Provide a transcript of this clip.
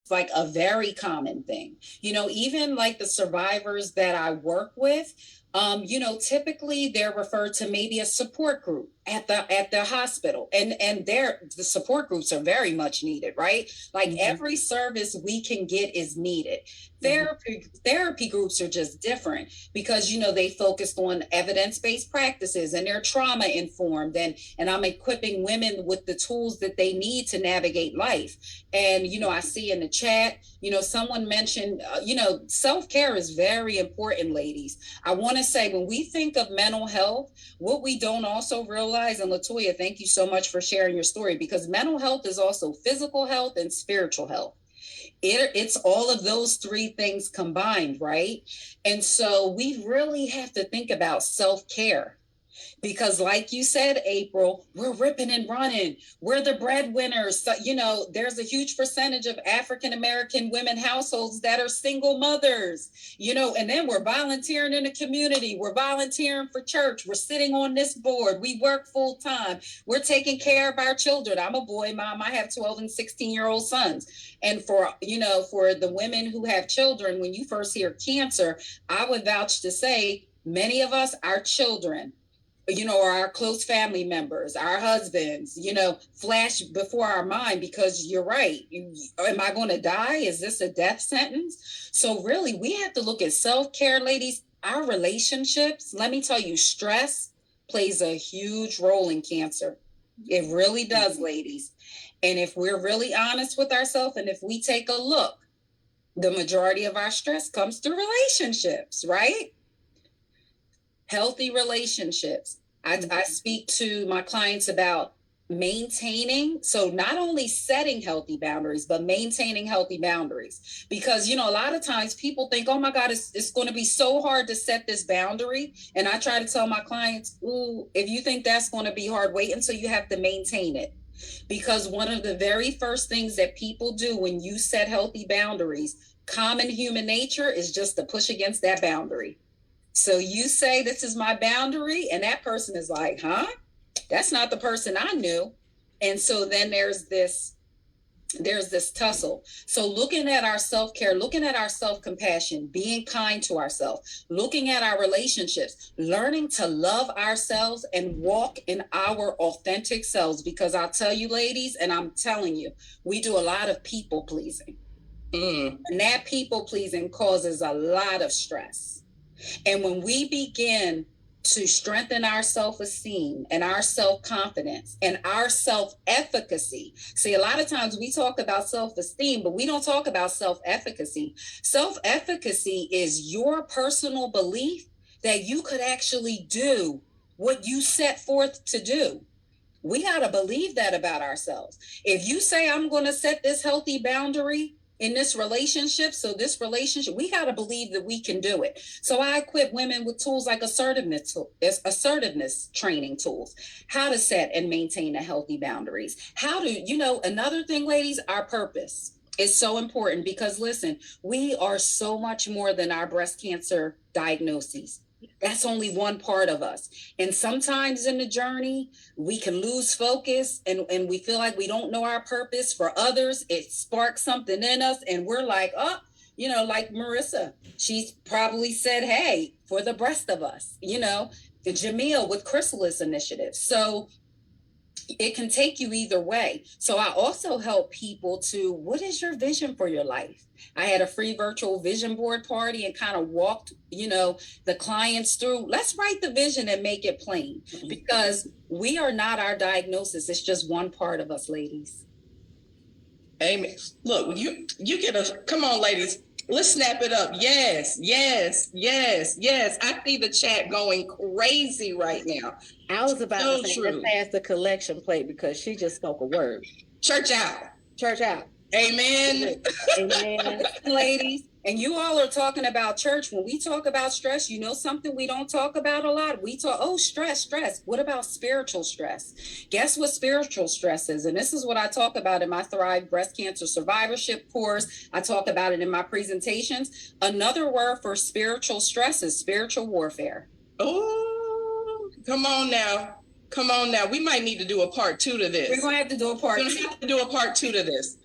like a very common thing. Even like the survivors that I work with, typically they're referred to maybe a support group at the hospital, and the support groups are very much needed, right? Like every service we can get is needed. Therapy groups are just different because they focused on evidence-based practices and they're trauma informed, and I'm equipping women with the tools that they need to navigate life. And I see in the chat, someone mentioned, self-care is very important, ladies. I want to say, when we think of mental health, what we don't also realize, and Latoya, thank you so much for sharing your story, because mental health is also physical health and spiritual health. It's all of those three things combined, right? And so we really have to think about self-care. Because like you said, April, we're ripping and running. We're the breadwinners. So, there's a huge percentage of African-American women households that are single mothers, and then we're volunteering in the community. We're volunteering for church. We're sitting on this board. We work full time. We're taking care of our children. I'm a boy mom. I have 12 and 16-year-old sons. And for the women who have children, when you first hear cancer, I would vouch to say many of us, our children, or our close family members, our husbands, flash before our mind, because you're right. Am I going to die? Is this a death sentence? So really, we have to look at self-care, ladies. Our relationships, let me tell you, stress plays a huge role in cancer. It really does, ladies. And if we're really honest with ourselves, and if we take a look, the majority of our stress comes through relationships, right? Healthy relationships. I speak to my clients about maintaining, so not only setting healthy boundaries, but maintaining healthy boundaries. Because, a lot of times people think, oh my God, it's going to be so hard to set this boundary. And I try to tell my clients, ooh, if you think that's going to be hard, wait until you have to maintain it. Because one of the very first things that people do when you set healthy boundaries, common human nature, is just to push against that boundary. So you say, this is my boundary, and that person is like, huh? That's not the person I knew. And so then there's this tussle. So looking at our self-care, looking at our self-compassion, being kind to ourselves, looking at our relationships, learning to love ourselves and walk in our authentic selves. Because I'll tell you, ladies, and I'm telling you, we do a lot of people pleasing. And that people pleasing causes a lot of stress. And when we begin to strengthen our self-esteem and our self-confidence and our self-efficacy. See, a lot of times we talk about self-esteem, but we don't talk about self-efficacy. Self-efficacy is your personal belief that you could actually do what you set forth to do. We got to believe that about ourselves. If you say, I'm going to set this healthy boundary in this relationship, we got to believe that we can do it. So I equip women with tools like assertiveness training tools, how to set and maintain a healthy boundaries. Another thing, ladies, our purpose is so important, because listen, we are so much more than our breast cancer diagnoses. That's only one part of us. And sometimes in the journey, we can lose focus and we feel like we don't know our purpose. For others, it sparks something in us and we're like, oh, like Marissa, she probably said, hey, for the rest of us, the Jamil with Chrysalis Initiative. So it can take you either way. So I also help people to, what is your vision for your life? I had a free virtual vision board party and kind of walked, the clients through, let's write the vision and make it plain, because we are not our diagnosis. It's just one part of us, ladies. Amen. Look, you get us. Come on, ladies. Let's snap it up. Yes, yes, yes, yes. I see the chat going crazy right now. I was about to say, let's pass the collection plate, because she just spoke a word. Church out. Church out. Amen. Amen. Ladies, and you all are talking about church. When we talk about stress, something we don't talk about a lot. We talk, stress. What about spiritual stress? Guess what spiritual stress is? And this is what I talk about in my Thrive Breast Cancer Survivorship course. I talk about it in my presentations. Another word for spiritual stress is spiritual warfare. Oh, come on now. We might need to do a part 2 to this. We're going to have to do a part 2. We're going to have to do a part 2 to this.